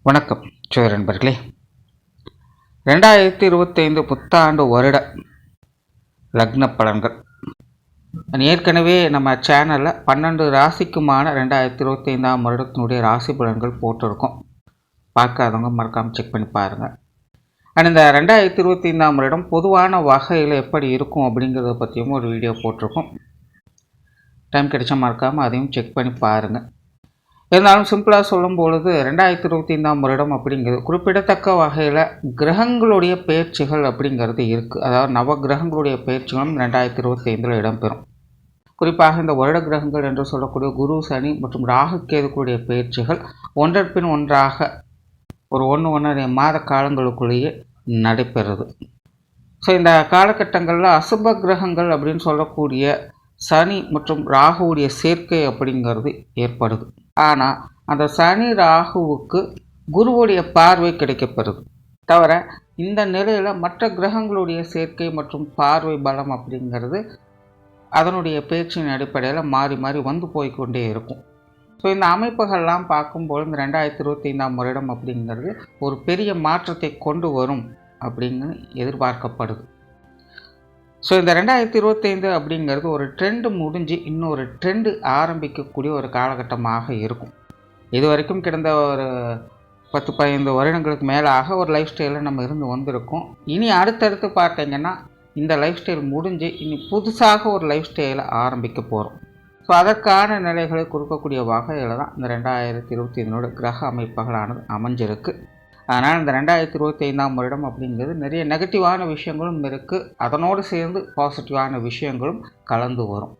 வணக்கம் நண்பர்களே. 2025 புத்தாண்டு வருட லக்ன பலன்கள் ஏற்கனவே நம்ம சேனலில் 12 ராசிக்குமான 2025ஆம் வருடத்தினுடைய ராசி பலன்கள் போட்டிருக்கோம். பார்க்காதவங்க மறக்காமல் செக் பண்ணி பாருங்கள். அண்ட் இந்த 2025ஆம் வருடம் பொதுவான வகையில் எப்படி இருக்கும் அப்படிங்கிறத பற்றியும் ஒரு வீடியோ போட்டிருக்கோம். டைம் கிடைச்சா மறக்காமல் அதையும் செக் பண்ணி பாருங்கள். இருந்தாலும் சிம்பிளாக சொல்லும் பொழுது 2025ஆம் வருடம் அப்படிங்கிறது குறிப்பிடத்தக்க வகையில் கிரகங்களுடைய பயிற்சிகள் அப்படிங்கிறது இருக்குது. அதாவது நவ கிரகங்களுடைய பயிற்சிகளும் 2025 இடம்பெறும். குறிப்பாக இந்த வருட கிரகங்கள் என்று சொல்லக்கூடிய குரு, சனி மற்றும் ராகு கேதுக்களுடைய பயிற்சிகள் ஒன்றன் பின் ஒன்றாக ஒரு 1.5 மாத காலங்களுக்குள்ளேயே நடைபெறுது. ஸோ இந்த காலகட்டங்களில் அசுப கிரகங்கள் அப்படின்னு சொல்லக்கூடிய சனி மற்றும் ராகுவுடைய சேர்க்கை அப்படிங்கிறது ஏற்படுது. ஆனால் அந்த சனி ராகுவுக்கு குருவுடைய பார்வை கிடைக்கப்பெறுது. தவிர இந்த நிலையில் மற்ற கிரகங்களுடைய சேர்க்கை மற்றும் பார்வை பலம் அப்படிங்கிறது அதனுடைய பேச்சின் அடிப்படையில் மாறி மாறி வந்து போய்கொண்டே இருக்கும். ஸோ இந்த அமைப்புகள்லாம் பார்க்கும்போது இந்த 2025ஆம் வருடம் அப்படிங்கிறது ஒரு பெரிய மாற்றத்தை கொண்டு வரும் அப்படின்னு எதிர்பார்க்கப்படுது. ஸோ இந்த 2025 அப்படிங்கிறது ஒரு ட்ரெண்டு முடிஞ்சு இன்னொரு ட்ரெண்டு ஆரம்பிக்கக்கூடிய ஒரு காலகட்டமாக இருக்கும். இது வரைக்கும் கிடந்த ஒரு 10-15 வருடங்களுக்கு மேலாக ஒரு லைஃப் ஸ்டைலில் நம்ம இருந்து வந்திருக்கோம். இனி அடுத்தடுத்து பார்த்தீங்கன்னா இந்த லைஃப் ஸ்டைல் முடிஞ்சு இனி புதுசாக ஒரு லைஃப் ஸ்டைலை ஆரம்பிக்க போகிறோம். ஸோ அதற்கான நிலைகளை கொடுக்கக்கூடிய வகையில் தான் இந்த 2025 கிரக அமைப்புகளானது அமைஞ்சிருக்கு. அதனால் இந்த 2025ஆம் வருடம் அப்படிங்கிறது நிறைய நெகட்டிவான விஷயங்களும் இருக்குது, அதனோடு சேர்ந்து பாசிட்டிவான விஷயங்களும் கலந்து வரும்.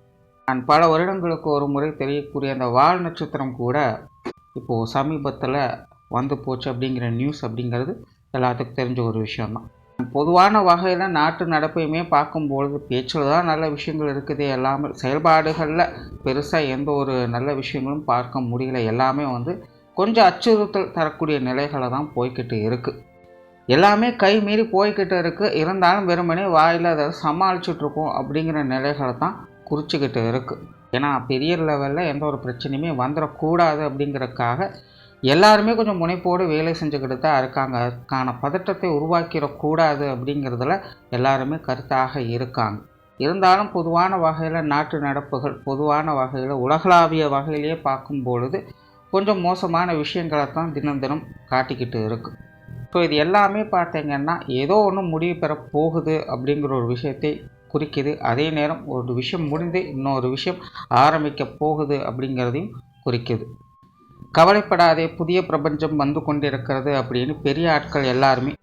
நான் பல வருடங்களுக்கு ஒரு முறை தெரியக்கூடிய அந்த வால் நட்சத்திரம் கூட இப்போது சமீபத்தில் வந்து போச்சு அப்படிங்கிற நியூஸ் அப்படிங்கிறது எல்லாத்துக்கும் தெரிஞ்ச ஒரு விஷயம்தான். பொதுவான வகையில் நாட்டு நடப்பையுமே பார்க்கும்பொழுது பேச்சில் தான் நல்ல விஷயங்கள் இருக்குது, எல்லாமே செயல்பாடுகளில் பெருசாக எந்த ஒரு நல்ல விஷயங்களும் பார்க்க முடியல. எல்லாமே கொஞ்சம் அச்சுறுத்தல் தரக்கூடிய நிலைகளை தான் போய்கிட்டு இருக்குது. எல்லாமே கை மீறி போய்கிட்டு இருக்குது. இருந்தாலும் வெறுமனே வாயில் அதை சமாளிச்சுட்ருக்கோம் அப்படிங்கிற நிலைகளை தான் குறிச்சிக்கிட்டு இருக்குது. ஏன்னா பெரிய லெவலில் எந்த ஒரு பிரச்சனையுமே வந்துடக்கூடாது அப்படிங்கிறதுக்காக எல்லாருமே கொஞ்சம் முனைப்போடு வேலை செஞ்சுக்கிட்டு தான் இருக்காங்க. அதுக்கான பதட்டத்தை உருவாக்கிடக்கூடாது அப்படிங்கிறதுல எல்லாருமே கருத்தாக இருக்காங்க. இருந்தாலும் பொதுவான வகையில் நாட்டு நடப்புகள் பொதுவான வகையில் உலகளாவிய வகையிலேயே பார்க்கும் பொழுது கொஞ்சம் மோசமான விஷயங்களை தான் தினம் தினம் காட்டிக்கிட்டு இருக்குது. ஸோ இது எல்லாமே பார்த்தீங்கன்னா ஏதோ ஒன்று முடிவு பெற போகுது அப்படிங்கிற ஒரு விஷயத்தை குறிக்குது. அதே நேரம் ஒரு விஷயம் முடிந்து இன்னொரு விஷயம் ஆரம்பிக்க போகுது அப்படிங்கிறதையும் குறிக்குது. கவலைப்படாதே, புதிய பிரபஞ்சம் வந்து கொண்டிருக்கிறது அப்படின்னு பெரிய ஆட்கள் எல்லாருமே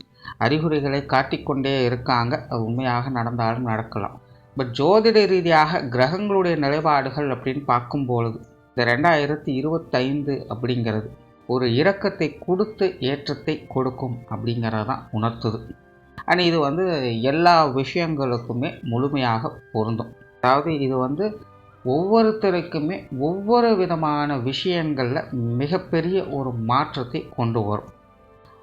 அறிகுறிகளை காட்டிக்கொண்டே இருக்காங்க. அது உண்மையாக நடந்தாலும் நடக்கலாம். பட் ஜோதிட ரீதியாக கிரகங்களுடைய நிலைப்பாடுகள் அப்படின்னு பார்க்கும்பொழுது இந்த 2025 அப்படிங்கிறது ஒரு இரக்கத்தை கொடுத்து ஏற்றத்தை கொடுக்கும் அப்படிங்கிறதான் உணர்த்துது. ஆனால் இது எல்லா விஷயங்களுக்குமே முழுமையாக பொருந்தும். அதாவது இது ஒவ்வொருத்தருக்குமே ஒவ்வொரு விதமான விஷயங்களில் மிகப்பெரிய ஒரு மாற்றத்தை கொண்டு வரும்.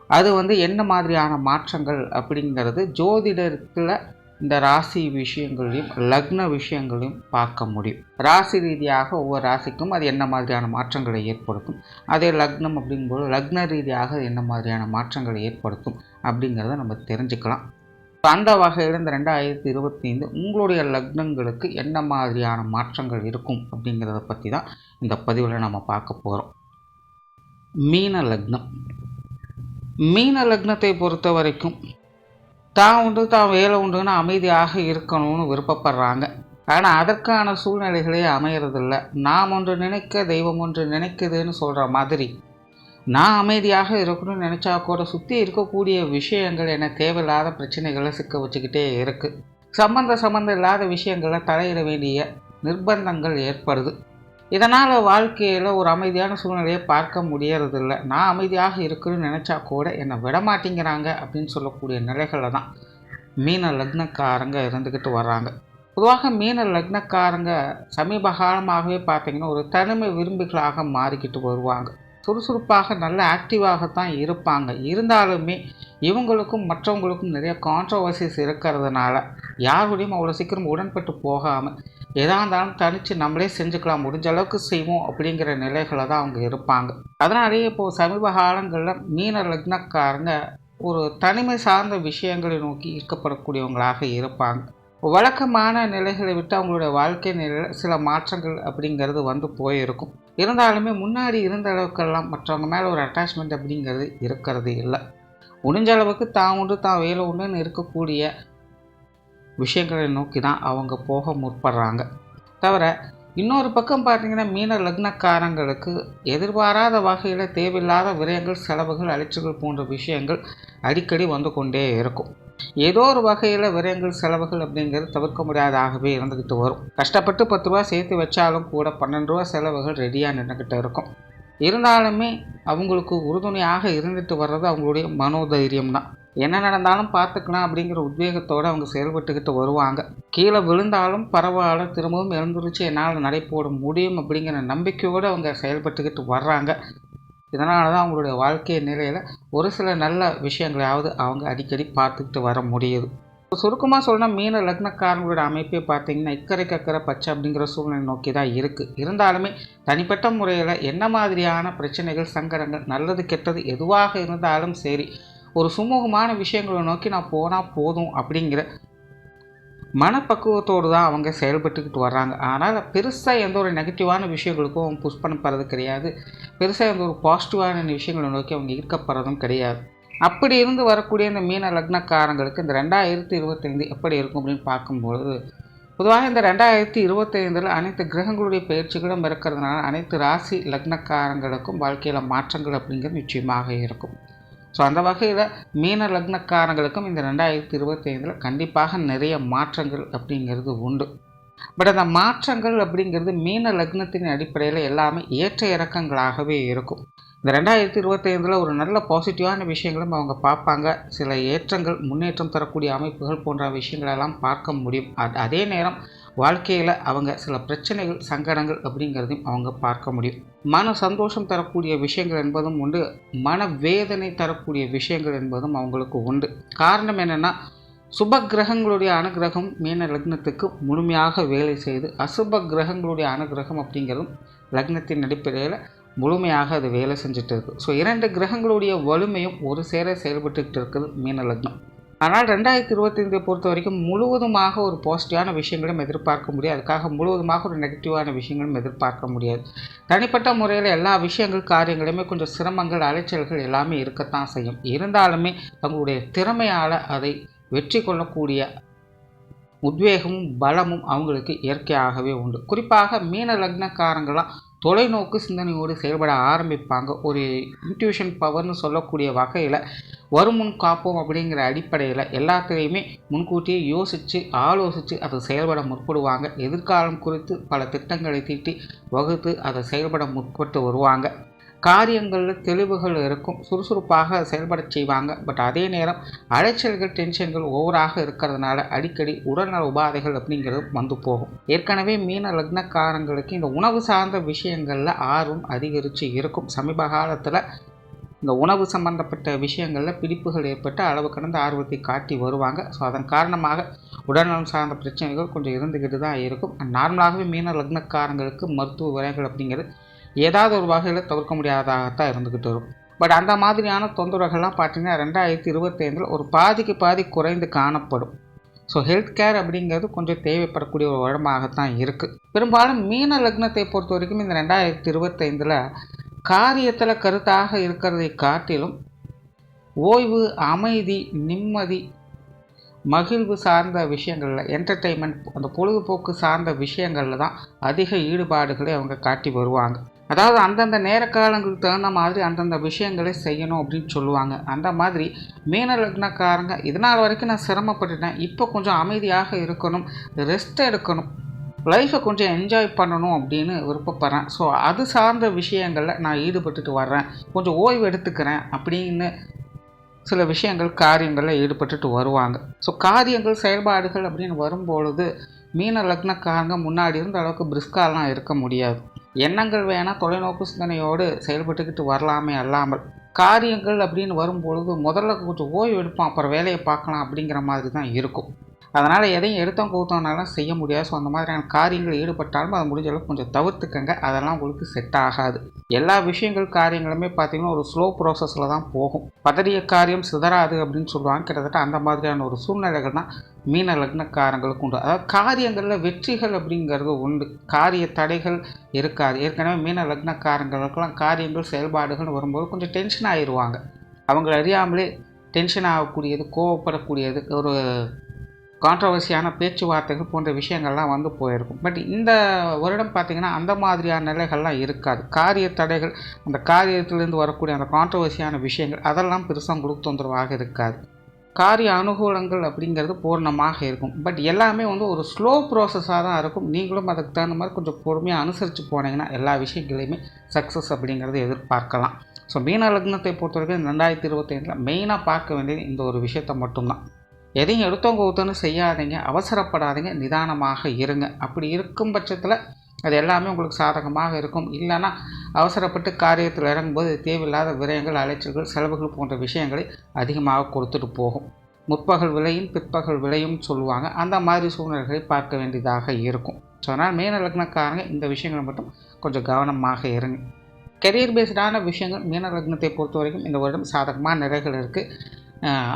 அது என்ன மாதிரியான மாற்றங்கள் அப்படிங்கிறது ஜோதிடத்தில் இந்த ராசி விஷயங்களையும் லக்ன விஷயங்களையும் பார்க்க முடியும். ராசி ரீதியாக ஒவ்வொரு ராசிக்கும் அது என்ன மாதிரியான மாற்றங்களை ஏற்படுத்தும், அதே லக்னம் அப்படிங்கும்போது லக்ன ரீதியாக என்ன மாதிரியான மாற்றங்களை ஏற்படுத்தும் அப்படிங்கிறத நம்ம தெரிஞ்சுக்கலாம். அந்த வகையில் இந்த 2025 உங்களுடைய லக்னங்களுக்கு என்ன மாதிரியான மாற்றங்கள் இருக்கும் அப்படிங்கிறத பற்றி தான் இந்த பதிவில் நம்ம பார்க்க போகிறோம். மீன லக்னம். மீன லக்னத்தை பொறுத்த வரைக்கும் தான் வேலை உண்டுன்னு அமைதியாக இருக்கணும்னு விருப்பப்படுறாங்க. ஆனால் அதற்கான சூழ்நிலைகளே அமையறதில்ல. நாம் ஒன்று நினைக்க தெய்வம் ஒன்று நினைக்குதுன்னு சொல்கிற மாதிரி நான் அமைதியாக இருக்கணும்னு நினச்சா கூட சுற்றி இருக்கக்கூடிய விஷயங்கள் என்ன தேவையில்லாத பிரச்சனைகளை சிக்க வச்சுக்கிட்டே இருக்குது. சம்மந்தம் இல்லாத விஷயங்களை தலையிட வேண்டிய நிர்பந்தங்கள் ஏற்படுது. இதனால் வாழ்க்கையில் ஒரு அமைதியான சூழ்நிலையை பார்க்க முடியறதில்ல. நான் அமைதியாக இருக்குன்னு நினச்சா கூட என்னை விடமாட்டேங்கிறாங்க அப்படின்னு சொல்லக்கூடிய நிலைகளில் தான் மீன லக்னக்காரங்க இருந்துக்கிட்டு வர்றாங்க. பொதுவாக மீன லக்னக்காரங்க சமீப காலமாகவே பார்த்திங்கன்னா ஒரு தனிமை விரும்பிகளாக மாறிக்கிட்டு வருவாங்க. சுறுசுறுப்பாக நல்ல ஆக்டிவாகத்தான் இருப்பாங்க. இருந்தாலுமே இவங்களுக்கும் மற்றவங்களுக்கும் நிறைய கான்ட்ரவர்சிஸ் இருக்கிறதுனால யாருடையும் அவ்வளோ சீக்கிரம் உடன்பட்டு போகாமல் எதா இருந்தாலும் தனித்து நம்மளே செஞ்சுக்கலாம், முடிஞ்ச அளவுக்கு செய்வோம் அப்படிங்கிற நிலைகளை தான் அவங்க இருப்பாங்க. அதனாலேயே இப்போது சமீப காலங்களில் மீன லக்னக்காரங்க ஒரு தனிமை சார்ந்த விஷயங்களை நோக்கி ஈர்க்கப்படக்கூடியவங்களாக இருப்பாங்க. வழக்கமான நிலைகளை விட்டு அவங்களுடைய வாழ்க்கை நிலையில் சில மாற்றங்கள் அப்படிங்கிறது வந்து போயிருக்கும். இருந்தாலுமே முன்னாடி இருந்த அளவுக்கெல்லாம் மற்றவங்க மேலே ஒரு அட்டாச்மெண்ட் அப்படிங்கிறது இருக்கிறது இல்லை. முடிஞ்ச அளவுக்கு தான் உண்டு தான் வேலை உண்டுன்னு இருக்கக்கூடிய விஷயங்களை நோக்கி தான் அவங்க போக முற்படுறாங்க. தவிர இன்னொரு பக்கம் பார்த்திங்கன்னா மீன லக்னக்காரங்களுக்கு எதிர்பாராத வகையில் தேவையில்லாத விரயங்கள், செலவுகள், அலைச்சல்கள் போன்ற விஷயங்கள் அடிக்கடி வந்து கொண்டே இருக்கும். ஏதோ ஒரு வகையில் விரயங்கள், செலவுகள் அப்படிங்கிறது தவிர்க்க முடியாதாகவே இருந்துக்கிட்டு வரும். கஷ்டப்பட்டு 10 ரூபா சேர்த்து வச்சாலும் கூட 12 ரூபா செலவுகள் ரெடியாக நின்றுக்கிட்டு இருக்கும். இருந்தாலுமே அவங்களுக்கு உறுதுணையாக இருந்துட்டு வர்றது அவங்களுடைய மனோதைரியம் தான். என்ன நடந்தாலும் பார்த்துக்கலாம் அப்படிங்கிற உத்வேகத்தோடு அவங்க செயல்பட்டுக்கிட்டு வருவாங்க. கீழே விழுந்தாலும் பரவாயில்ல, திரும்பவும் எழுந்துருச்சு என்னால் நடை போட முடியும் அப்படிங்கிற நம்பிக்கையோடு அவங்க செயல்பட்டுக்கிட்டு வர்றாங்க. இதனால தான் அவங்களுடைய வாழ்க்கை நிலையில் ஒரு சில நல்ல விஷயங்களையாவது அவங்க அடிக்கடி பார்த்துக்கிட்டு வர முடியுது. சுருக்கமாக சொல்லணும், மீன லக்னக்காரங்களோட அமைப்பே பார்த்திங்கன்னா இக்கரைக்கு அக்கறை பச்சை அப்படிங்கிற சூழ்நிலை நோக்கி தான் இருக்குது. இருந்தாலுமே தனிப்பட்ட முறையில் என்ன மாதிரியான பிரச்சனைகள், சங்கடங்கள், நல்லது கெட்டது எதுவாக இருந்தாலும் சரி, ஒரு சுமூகமான விஷயங்களை நோக்கி நான் போனால் போதும் அப்படிங்கிற மனப்பக்குவத்தோடு தான் அவங்க செயல்பட்டுக்கிட்டு வர்றாங்க. ஆனால் பெருசாக எந்த ஒரு நெகட்டிவான விஷயங்களுக்கும் அவங்க புஷ் பண்ணப்படுறது கிடையாது. பெருசாக எந்த ஒரு பாசிட்டிவான விஷயங்களை நோக்கி அவங்க ஈர்க்கப்படுறதும் கிடையாது. அப்படி இருந்து வரக்கூடிய இந்த மீன லக்னக்காரங்களுக்கு இந்த 2025 எப்படி இருக்கும் அப்படின்னு பார்க்கும்பொழுது, பொதுவாக இந்த 2025 அனைத்து கிரகங்களுடைய பயிற்சிகளும் இருக்கிறதுனால அனைத்து ராசி லக்னக்காரங்களுக்கும் வாழ்க்கையில் மாற்றங்கள் அப்படிங்கிறது நிச்சயமாக இருக்கும். ஸோ அந்த வகையில் மீன லக்னக்காரங்களுக்கும் இந்த 2025 கண்டிப்பாக நிறைய மாற்றங்கள் அப்படிங்கிறது உண்டு. பட் அந்த மாற்றங்கள் அப்படிங்கிறது மீன லக்னத்தின் அடிப்படையில் எல்லாமே ஏற்ற இறக்கங்களாகவே இருக்கும். இந்த 2025 ஒரு நல்ல பாசிட்டிவான விஷயங்களும் அவங்க பார்ப்பாங்க. சில ஏற்றங்கள், முன்னேற்றம் தரக்கூடிய அமைப்புகள் போன்ற விஷயங்களெல்லாம் பார்க்க முடியும். அதே நேரம் வாழ்க்கையில் அவங்க சில பிரச்சனைகள், சங்கடங்கள் அப்படிங்கிறதையும் அவங்க பார்க்க முடியும். மன சந்தோஷம் தரக்கூடிய விஷயங்கள் என்பதும் உண்டு, மன வேதனை தரக்கூடிய விஷயங்கள் என்பதும் அவங்களுக்கு உண்டு. காரணம் என்னென்னா, சுப கிரகங்களுடைய அனுகிரகம் மீன லக்னத்துக்கு முழுமையாக வேலை செய்து, அசுப கிரகங்களுடைய அனுகிரகம் அப்படிங்கிறதும் லக்னத்தின் அடிப்படையில் முழுமையாக அது வேலை செஞ்சுட்டு இருக்குது. ஸோ 2 கிரகங்களுடைய வலிமையும் ஒரு சேர செயல்பட்டுக்கிட்டு இருக்குது மீன லக்னம். ஆனால் 2025 பொறுத்த வரைக்கும் முழுவதுமாக ஒரு பாசிட்டிவான விஷயங்களும் எதிர்பார்க்க முடியாது. அதுக்காக முழுவதுமாக ஒரு நெகட்டிவான விஷயங்களும் எதிர்பார்க்க முடியாது. தனிப்பட்ட முறையில் எல்லா விஷயங்கள், காரியங்களுமே கொஞ்சம் சிரமங்கள், அலைச்சல்கள் எல்லாமே இருக்கத்தான் செய்யும். இருந்தாலுமே தங்களுடைய திறமையால் அதை வெற்றி கொள்ளக்கூடிய உத்வேகமும் பலமும் அவங்களுக்கு இயற்கையாகவே உண்டு. குறிப்பாக மீன லக்னக்காரங்களாம் தொலைநோக்கு சிந்தனையோடு செயல்பட ஆரம்பிப்பாங்க. ஒரு இன்ட்யூஷன் பவர்னு சொல்லக்கூடிய வகையில் வருமுன் காப்போம் அப்படிங்கிற அடிப்படையில் எல்லாத்துலேயுமே முன்கூட்டியே யோசித்து ஆலோசித்து அதை செயல்பட முற்படுவாங்க. எதிர்காலம் குறித்து பல திட்டங்களை தீட்டி வகுத்து அதை செயல்பட முற்பட்டு வருவாங்க. காரியங்களில் தெளிவுகள் இருக்கும், சுறுசுறுப்பாக செயல்பட செய்வாங்க. பட் அதே நேரம் அலைச்சல்கள், டென்ஷன்கள் ஓவராக இருக்கிறதுனால அடிக்கடி உடல்நல உபாதைகள் அப்படிங்கிறது வந்து போகும். ஏற்கனவே மீன லக்னக்காரங்களுக்கு இந்த உணவு சார்ந்த விஷயங்களில் ஆர்வம் அதிகரித்து இருக்கும். சமீப காலத்தில் இந்த உணவு சம்பந்தப்பட்ட விஷயங்களில் பிடிப்புகள் ஏற்பட்டு அளவு கடந்த ஆர்வத்தை காட்டி வருவாங்க. ஸோ அதன் காரணமாக உடல்நலம் சார்ந்த பிரச்சனைகள் கொஞ்சம் இருந்துக்கிட்டு தான் இருக்கும். நார்மலாகவே மீன லக்னக்காரங்களுக்கு மருத்துவ விலைகள் அப்படிங்கிறது ஏதாவது ஒரு வகையில் தவிர்க்க முடியாததாகத்தான் இருந்துக்கிட்டு இருக்கும். பட் அந்த மாதிரியான தொந்தரவுகள்லாம் பார்த்திங்கன்னா 2025 ஒரு பாதிக்கு பாதி குறைந்து காணப்படும். ஸோ ஹெல்த் கேர் அப்படிங்கிறது கொஞ்சம் தேவைப்படக்கூடிய ஒரு வருடமாகத்தான் இருக்குது. பெரும்பாலும் மீன லக்னத்தை பொறுத்த வரைக்கும் இந்த 2025 காரியத்தில் கருத்தாக இருக்கிறதை காட்டிலும் ஓய்வு, அமைதி, நிம்மதி, மகிழ்வு சார்ந்த விஷயங்களில், என்டர்டெயின்மெண்ட், அந்த பொழுதுபோக்கு சார்ந்த விஷயங்களில் தான் அதிக ஈடுபாடுகளை அவங்க காட்டி வருவாங்க. அதாவது அந்தந்த நேர காலங்களுக்கு தகுந்த மாதிரி அந்தந்த விஷயங்களை செய்யணும் அப்படின்னு சொல்லுவாங்க. அந்த மாதிரி மீன லக்னக்காரங்க இதனால் வரைக்கும் நான் சிரமப்பட்டுட்டேன், இப்போ கொஞ்சம் அமைதியாக இருக்கணும், ரெஸ்ட் எடுக்கணும், லைஃப்பை கொஞ்சம் என்ஜாய் பண்ணணும் அப்படின்னு விருப்பப்படுறேன். ஸோ அது சார்ந்த விஷயங்களில் நான் ஈடுபட்டுட்டு வர்றேன், கொஞ்சம் ஓய்வு எடுத்துக்கிறேன் அப்படின்னு சில விஷயங்கள், காரியங்களில் ஈடுபட்டுட்டு வருவாங்க. ஸோ காரியங்கள், செயல்பாடுகள் அப்படின்னு வரும்பொழுது மீன லக்னக்காரங்க முன்னாடி இருந்த அளவுக்கு பிரிஸ்காலாம் இருக்க முடியாது. எண்ணங்கள் வேணால் தொலைநோக்கு சிந்தனையோடு செயல்பட்டுக்கிட்டு வரலாமே அல்லாமல், காரியங்கள் அப்படின்னு வரும்பொழுது முதல்ல கொஞ்சம் ஓய்வு எடுப்போம், அப்புறம் வேலையை பார்க்கலாம் அப்படிங்கிற மாதிரி தான் இருக்கும். அதனால் எதையும் எடுத்தோம் கவுத்தோம்னாலும் செய்ய முடியாது. ஸோ அந்த மாதிரியான காரியங்கள் ஈடுபட்டாலும் அதை முடிஞ்ச அளவுக்கு கொஞ்சம் தவிர்த்துக்கங்க. அதெல்லாம் உங்களுக்கு செட் ஆகாது. எல்லா விஷயங்கள் காரியங்களுமே பார்த்திங்கன்னா ஒரு ஸ்லோ ப்ராசஸில் தான் போகும். பதறிய காரியம் சிதறாது அப்படின்னு சொல்லுவாங்க. கிட்டத்தட்ட அந்த மாதிரியான ஒரு சூழ்நிலைகள் தான் மீன லக்னக்காரங்களுக்கு உண்டு. அதாவது காரியங்களில் வெற்றிகள் அப்படிங்கிறது உண்டு, காரிய தடைகள் இருக்காது. ஏற்கனவே மீன லக்னக்காரங்களுக்கெல்லாம் காரியங்கள் செயல்பாடுகள் வரும்போது கொஞ்சம் டென்ஷன் ஆயிடுவாங்க. அவங்கள அறியாமலே டென்ஷன் ஆகக்கூடியது, கோவப்படக்கூடியது, ஒரு கான்ட்ரவர்சியான பேச்சுவார்த்தைகள் போன்ற விஷயங்கள்லாம் வந்து போயிருக்கும். பட் இந்த வருடம் பார்த்திங்கன்னா அந்த மாதிரியான நிலைகள்லாம் இருக்காது. காரிய தடைகள், அந்த காரியத்திலேருந்து வரக்கூடிய அந்த கான்ட்ரவர்சியான விஷயங்கள் அதெல்லாம் பெருசாக உங்களுக்கு தொந்தரவாக இருக்காது. காரிய அனுகூலங்கள் அப்படிங்கிறது பூர்ணமாக இருக்கும். பட் எல்லாமே வந்து ஒரு ஸ்லோ ப்ராசஸாக தான் இருக்கும். நீங்களும் அதுக்கு தகுந்த மாதிரி கொஞ்சம் பொறுமையாக அனுசரித்து போனீங்கன்னா எல்லா விஷயங்களையுமே சக்ஸஸ் அப்படிங்கிறது எதிர்பார்க்கலாம். ஸோ மீன லக்னத்தை பொறுத்தவரைக்கும் 2025 மெயினாக பார்க்க வேண்டியது இந்த ஒரு விஷயத்தை மட்டும்தான். எதையும் எடுத்தவங்க ஒருத்தன்னு செய்யாதீங்க, அவசரப்படாதீங்க, நிதானமாக இருங்க. அப்படி இருக்கும் பட்சத்தில் அது எல்லாமே உங்களுக்கு சாதகமாக இருக்கும். இல்லைன்னா அவசரப்பட்டு காரியத்தில் இறங்கும்போது தேவையில்லாத விரயங்கள், அலைச்சல்கள், செலவுகள் போன்ற விஷயங்களை அதிகமாக கொடுத்துட்டு போகும். முற்பகல் விளையும் பிற்பகல் விளையும் சொல்லுவாங்க. அந்த மாதிரி சூழ்நிலைகளை பார்க்க வேண்டியதாக இருக்கும். ஸோ அதனால் மீன லக்னக்காரங்க இந்த விஷயங்களை மட்டும் கொஞ்சம் கவனமாக இருங்க. கெரியர் பேஸ்டான விஷயங்கள் மீன லக்னத்தை பொறுத்த வரைக்கும் இந்த வருடம் சாதகமான நிலைகள் இருக்குது.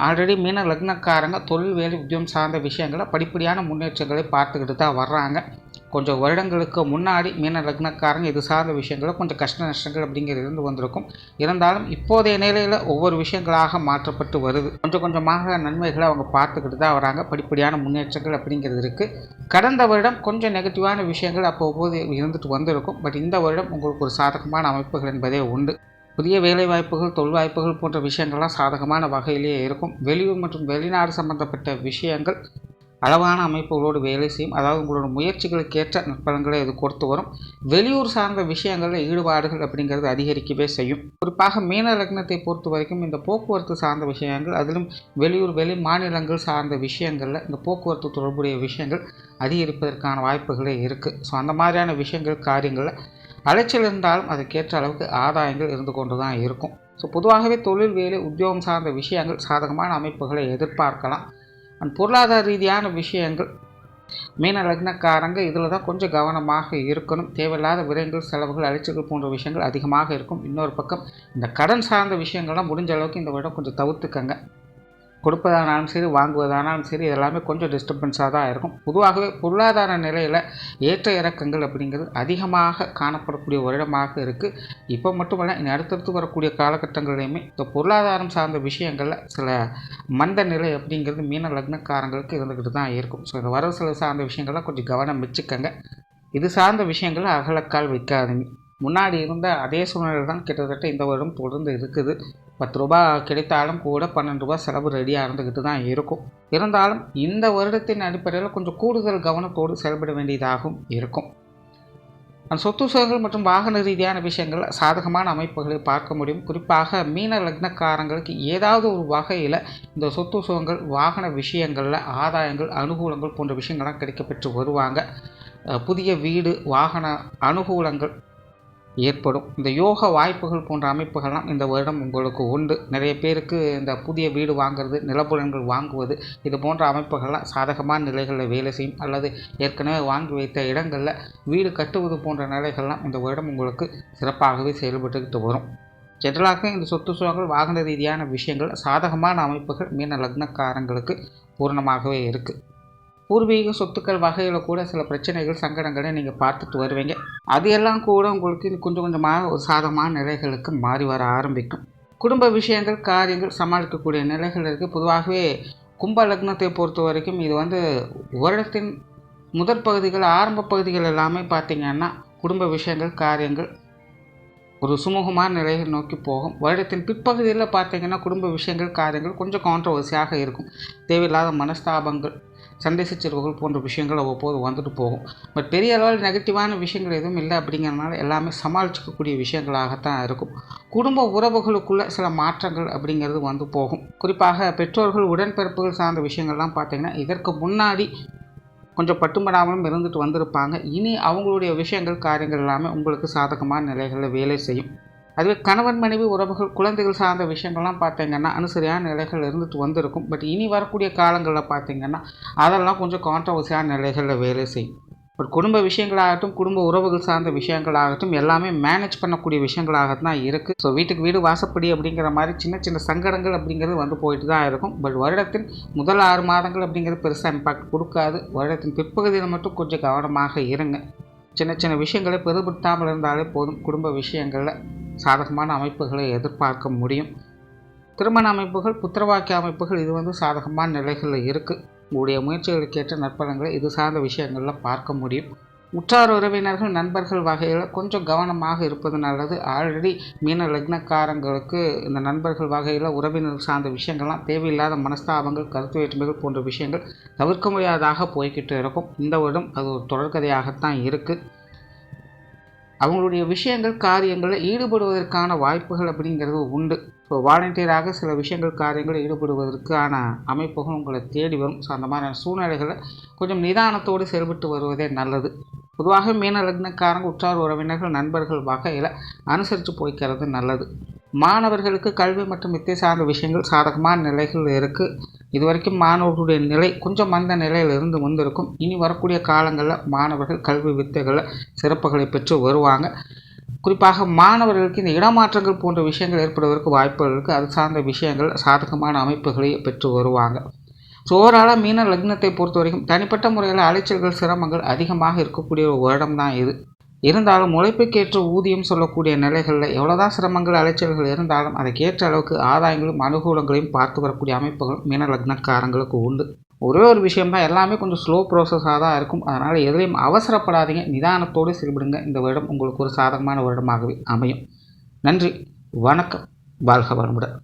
ஆல்ரெடி மீன லக்னக்காரங்க தொழில், வேலை, உத்தியோகம் சார்ந்த விஷயங்களை படிப்படியான முன்னேற்றங்களை பார்த்துக்கிட்டு தான் வர்றாங்க. கொஞ்சம் வருடங்களுக்கு முன்னாடி மீன லக்னக்காரங்க இது சார்ந்த விஷயங்களை கொஞ்சம் கஷ்ட நஷ்டங்கள் அப்படிங்கிறது இருந்து வந்திருக்கும். இருந்தாலும் இப்போதைய நிலையில் ஒவ்வொரு விஷயங்களாக மாற்றப்பட்டு வருது. கொஞ்சம் கொஞ்சமாக நன்மைகளை அவங்க பார்த்துக்கிட்டு தான் வராங்க. படிப்படியான முன்னேற்றங்கள் அப்படிங்கிறது இருக்குது. கடந்த வருடம் கொஞ்சம் நெகட்டிவான விஷயங்கள் அப்போது இருந்துட்டு வந்திருக்கும். பட் இந்த வருடம் உங்களுக்கு ஒரு சாதகமான அமைப்புகள் என்பதே உண்டு. புதிய வேலைவாய்ப்புகள், தொழில் வாய்ப்புகள் போன்ற விஷயங்கள்லாம் சாதகமான வகையிலேயே இருக்கும். வெளியூர் மற்றும் வெளிநாடு சம்பந்தப்பட்ட விஷயங்கள் அளவான அமைப்புகளோடு வேலை செய்யும். அதாவது உங்களோட முயற்சிகளுக்கேற்ற நற்பலன்களை இது கொடுத்து வரும். வெளியூர் சார்ந்த விஷயங்களில் ஈடுபாடுகள் அப்படிங்கிறது அதிகரிக்கவே செய்யும். குறிப்பாக மீன லக்னத்தை பொறுத்த வரைக்கும் இந்த போக்குவரத்து சார்ந்த விஷயங்கள், அதிலும் வெளியூர், வெளி மாநிலங்கள் சார்ந்த விஷயங்களில் இந்த போக்குவரத்து தொடர்புடைய விஷயங்கள் அதிகரிப்பதற்கான வாய்ப்புகளே இருக்குது. ஸோ அந்த மாதிரியான விஷயங்கள், காரியங்களில் அலைச்சல் இருந்தாலும் அதுக்கேற்ற அளவுக்கு ஆதாயங்கள் இருந்து கொண்டு தான் இருக்கும். ஸோ பொதுவாகவே தொழில், வேலை, உத்தியோகம் சார்ந்த விஷயங்கள் சாதகமான அமைப்புகளை எதிர்பார்க்கலாம். பொருளாதார ரீதியான விஷயங்கள் மீன லக்னக்காரங்க இதில் தான் கொஞ்சம் கவனமாக இருக்கணும். தேவையில்லாத விரயங்கள், செலவுகள், அலைச்சல்கள் போன்ற விஷயங்கள் அதிகமாக இருக்கும். இன்னொரு பக்கம் இந்த கடன் சார்ந்த விஷயங்கள்லாம் முடிஞ்ச அளவுக்கு இந்த வருடம் கொஞ்சம் தவிர்த்துக்கங்க. கொடுப்பதானாலும் சரி, வாங்குவதானாலும் சரி, இதெல்லாமே கொஞ்சம் டிஸ்டர்பன்ஸாக தான் இருக்கும். பொதுவாகவே பொருளாதார நிலையில் ஏற்ற இறக்கங்கள் அப்படிங்கிறது அதிகமாக காணப்படக்கூடிய வருடமாக இருக்குது. இப்போ மட்டுமல்ல, இனி அடுத்தடுத்து வரக்கூடிய காலகட்டங்களையுமே இந்த பொருளாதாரம் சார்ந்த விஷயங்களில் சில மந்த நிலை அப்படிங்கிறது மீன லக்னக்காரங்களுக்கு இருந்துக்கிட்டு தான் இருக்கும். ஸோ இந்த வரவு செலவு சார்ந்த விஷயங்கள்லாம் கொஞ்சம் கவனம் வச்சுக்கங்க. இது சார்ந்த விஷயங்களை அகலக்கால் வைக்காதீங்க. முன்னாடி இருந்த அதே சூழ்நிலை தான் கிட்டத்தட்ட இந்த வருடம் தொடர்ந்து இருக்குது. 10 ரூபா கிடைத்தாலும் கூட 12 ரூபா செலவு ரெடியாக இருந்துக்கிட்டு தான் இருக்கும். இருந்தாலும் இந்த வருடத்தின் அடிப்படையில் கொஞ்சம் கூடுதல் கவனத்தோடு செயல்பட வேண்டியதாகவும் இருக்கும். அந்த சொத்து சுகங்கள் மற்றும் வாகன ரீதியான விஷயங்கள் சாதகமான அமைப்புகளை பார்க்க முடியும். குறிப்பாக மீன லக்னக்காரங்களுக்கு ஏதாவது ஒரு வகையில் இந்த சொத்து சுகங்கள், வாகன விஷயங்களில் ஆதாயங்கள், அனுகூலங்கள் போன்ற விஷயங்கள்லாம் கிடைக்கப்பெற்று வருவாங்க. புதிய வீடு, வாகன அனுகூலங்கள் ஏற்படும். இந்த யோக வாய்ப்புகள் போன்ற அமைப்புகள்லாம் இந்த வருடம் உங்களுக்கு உண்டு. நிறைய பேருக்கு இந்த புதிய வீடு வாங்குறது, நிலப்புலன்கள் வாங்குவது, இது போன்ற அமைப்புகள்லாம் சாதகமான நிலைகளில் வேலை செய்யும். அல்லது ஏற்கனவே வாங்கி வைத்த இடங்களில் வீடு கட்டுவது போன்ற நிலைகள்லாம் இந்த வருடம் உங்களுக்கு சிறப்பாகவே செயல்பட்டுக்கிட்டு வரும். ஜென்ரலாக இந்த சொத்து சுகங்கள், வாகன ரீதியான விஷயங்கள் சாதகமான அமைப்புகள் மீன லக்னக்காரங்களுக்கு பூர்ணமாகவே இருக்குது. பூர்வீக சொத்துக்கள் வகையில் கூட சில பிரச்சனைகள், சங்கடங்களை நீங்கள் பார்த்துட்டு வருவீங்க. அது எல்லாம் கூட உங்களுக்கு கொஞ்சம் கொஞ்சமாக ஒரு சாதகமான நிலைகளுக்கு மாறி வர ஆரம்பிக்கும். குடும்ப விஷயங்கள், காரியங்கள் சமாளிக்கக்கூடிய நிலைகள் இருக்குது. பொதுவாகவே கும்ப லக்னத்தை பொறுத்த வரைக்கும் இது வருடத்தின் முதற் பகுதிகள், ஆரம்ப பகுதிகள் எல்லாமே பார்த்திங்கன்னா குடும்ப விஷயங்கள், காரியங்கள் ஒரு சுமூகமான நிலையை நோக்கி போகும். வருடத்தின் பிற்பகுதியில் பார்த்திங்கன்னா குடும்ப விஷயங்கள், காரியங்கள் கொஞ்சம் கான்ட்ரவர்சியாக இருக்கும். தேவையில்லாத மனஸ்தாபங்கள், சண்டை சச்சரவுகள் போன்ற விஷயங்கள் அவ்வப்போது வந்துட்டு போகும். பட் பெரிய அளவில் நெகட்டிவான விஷயங்கள் எதுவும் இல்லை அப்படிங்கிறதுனால எல்லாமே சமாளிக்கக்கூடிய விஷயங்களாகத்தான் இருக்கும். குடும்ப உறவுகளுக்குள்ள சில மாற்றங்கள் அப்படிங்கிறது வந்து போகும். குறிப்பாக பெற்றோர்கள், உடன்பிறப்புகள் சார்ந்த விஷயங்கள்லாம் பார்த்திங்கன்னா இதற்கு முன்னாடி கொஞ்சம் பட்டுப்படாமலும் இருந்துட்டு வந்திருப்பாங்க. இனி அவங்களுடைய விஷயங்கள், காரியங்கள் எல்லாமே உங்களுக்கு சாதகமான நிலைகளில் வேலை செய்யும். அதுவே கணவன் மனைவி உறவுகள் குழந்தைகள் சார்ந்த விஷயங்கள்லாம் பார்த்திங்கன்னா அனுசரியான நிலைகள் இருந்துட்டு வந்திருக்கும். பட் இனி வரக்கூடிய காலங்களில் பார்த்திங்கன்னா அதெல்லாம் கொஞ்சம் கான்ட்ரவர்சியான நிலைகளில் வேலை செய்யும். ஒரு குடும்ப விஷயங்களாகட்டும், குடும்ப உறவுகள் சார்ந்த விஷயங்களாகட்டும், எல்லாமே மேனேஜ் பண்ணக்கூடிய விஷயங்களாகத்தான் தான் இருக்குது. ஸோ வீட்டுக்கு வீடு வாசப்படி அப்படிங்கிற மாதிரி சின்ன சின்ன சங்கடங்கள் அப்படிங்கிறது வந்து போயிட்டு தான் இருக்கும். பட் வருடத்தின் முதல் 6 மாதங்கள் அப்படிங்கிறது பெருசாக இம்பாக்ட் கொடுக்காது. வருடத்தின் பிற்பகுதியில் மட்டும் கொஞ்சம் கவனமாக இருங்க. சின்ன சின்ன விஷயங்களை பெருபடுத்தாமல் இருந்தாலே போதும். குடும்ப விஷயங்களில் சாதகமான அமைப்புகளை எதிர்பார்க்க முடியும். திருமண அமைப்புகள், புத்திரவாக்கிய அமைப்புகள் இது வந்து சாதகமான நிலைகளில் இருக்குது. உங்களுடைய முயற்சிகளுக்கேற்ற நற்பலன்களை இது சார்ந்த விஷயங்களில் பார்க்க முடியும். உற்றார் உறவினர்கள், நண்பர்கள் வகையில் கொஞ்சம் கவனமாக இருப்பது நல்லது. ஆல்ரெடி மீன லக்னக்காரங்களுக்கு இந்த நண்பர்கள் வகையில் உறவினர்கள் சார்ந்த விஷயங்கள்லாம் தேவையில்லாத மனஸ்தாபங்கள், கருத்து வேற்றுமைகள் போன்ற விஷயங்கள் தவிர்க்க முடியாதாக போய்கிட்டு இருக்கும். இந்த வருடம் அது ஒரு தொடர்கதையாகத்தான் இருக்குது. அவங்களுடைய விஷயங்கள், காரியங்களில் ஈடுபடுவதற்கான வாய்ப்புகள் அப்படிங்கிறது உண்டு. ஸோ வாலண்டியராக சில விஷயங்கள், காரியங்களில் ஈடுபடுவதற்கான அமைப்புகள் உங்களை தேடி வரும். ஸோ அந்த மாதிரியான சூழ்நிலைகளை கொஞ்சம் நிதானத்தோடு செயல்பட்டு வருவதே நல்லது. பொதுவாக மீன லக்னக்காரங்க உற்றார் உறவினர்கள், நண்பர்கள் வகையில் அனுசரித்து போய்க்கிறது நல்லது. மாணவர்களுக்கு கல்வி மற்றும் வித்தை சார்ந்த விஷயங்கள் சாதகமான நிலைகள் இருக்குது. இதுவரைக்கும் மாணவர்களுடைய நிலை கொஞ்சம் மந்த நிலையில் இருந்து வந்திருக்கும். இனி வரக்கூடிய காலங்களில் மாணவர்கள் கல்வி வித்தைகளில் சிறப்புகளை பெற்று வருவாங்க. குறிப்பாக மாணவர்களுக்கு இந்த இடமாற்றங்கள் போன்ற விஷயங்கள் ஏற்படுவதற்கு வாய்ப்புகள் இருக்குது. அது சார்ந்த விஷயங்கள் சாதகமான அமைப்புகளை பெற்று வருவாங்க. ஸோ ஓவராலாக மீன லக்னத்தை பொறுத்த வரைக்கும் தனிப்பட்ட முறையில் அலைச்சல்கள், சிரமங்கள் அதிகமாக இருக்கக்கூடிய ஒரு வருடம் தான் இது. இருந்தாலும் உழைப்புக்கேற்ற ஊதியம் சொல்லக்கூடிய நிலைகளில் எவ்வளோதான் சிரமங்கள், அலைச்சல்கள் இருந்தாலும் அதுக்கேற்ற அளவுக்கு ஆதாயங்களும் அனுகூலங்களையும் பார்த்து வரக்கூடிய அமைப்புகள் மீன லக்னக்காரங்களுக்கு உண்டு. ஒரே ஒரு விஷயம்தான், எல்லாமே கொஞ்சம் ஸ்லோ ப்ராசஸாக தான் இருக்கும். அதனால் எதுலேயும் அவசரப்படாதீங்க, நிதானத்தோடு செயல்படுங்க. இந்த வருடம் உங்களுக்கு ஒரு சாதகமான வருடமாகவே அமையும். நன்றி, வணக்கம், வாழ்க வளமுடன்.